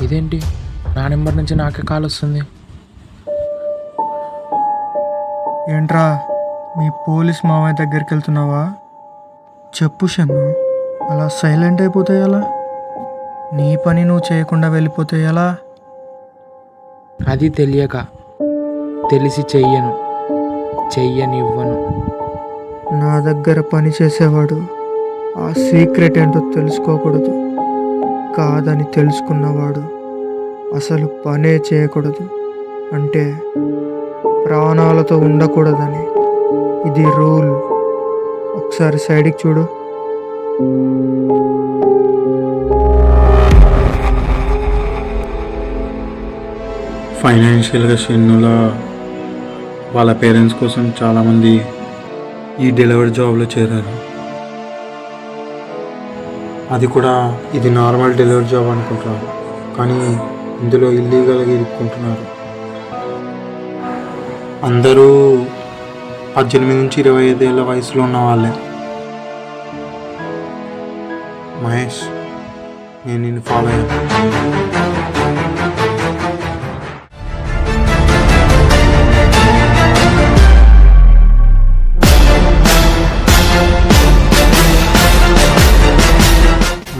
ఇదేంటి నా నెంబర్ నుంచి నాకే కాల్ వస్తుంది? ఏంట్రా మీ పోలీస్ మామయ్య దగ్గరికి వెళ్తున్నావా? చెప్పు షన్ను, అలా సైలెంట్ అయిపోతే ఎలా? నీ పని నువ్వు చేయకుండా వెళ్ళిపోతే ఎలా? అది తెలియక తెలిసి చెయ్యనివ్వను. నా దగ్గర పని చేసేవాడు ఆ సీక్రెట్ ఏంటో తెలుసుకోకూడదు. కాదని తెలుసుకున్నవాడు అసలు పనే చేయకూడదు. అంటే ప్రాణాలతో ఉండకూడదని. ఇది రూల్. ఒకసారి సైడ్కి చూడు. ఫైనాన్షియల్గా షెన్నుల వాళ్ళ పేరెంట్స్ కోసం చాలామంది ఈ డెలివరీ జాబ్లో చేరారు. అది కూడా ఇది నార్మల్ డెలివరీ జాబ్ అనుకుంటున్నారు, కానీ ఇందులో ఇల్లీగల్గా ఇరుక్కుంటున్నారు. అందరూ 18 నుంచి 25 ఏళ్ళ వయసులో ఉన్న వాళ్ళే. మహేష్, నేను నిన్ను ఫాలో అయ్యాను.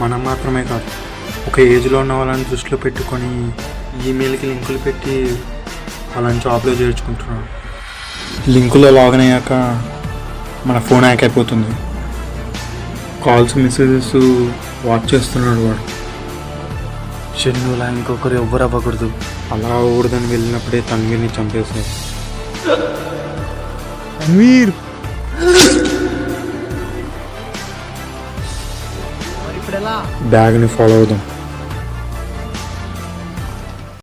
మనం మాత్రమే కాదు, ఒక ఏజ్లో ఉన్న వాళ్ళని దృష్టిలో పెట్టుకొని ఈమెయిల్కి లింకులు పెట్టి వాళ్ళని జాబ్లో చేర్చుకుంటున్నాడు. లింకులో లాగిన్ అయ్యాక మన ఫోన్ హ్యాక్ అయిపోతుంది. కాల్స్ మెసేజెస్ వాచ్ చేస్తున్నాడు వాడు. షెన్నులా ఇంకొకరు ఎవ్వరు అవ్వకూడదు. అలా అవ్వకూడదని వెళ్ళినప్పుడే తన్వీర్ని చంపేశారు. తన్వీర్, బ్యాగ్ని ఫాలో అవుదాం.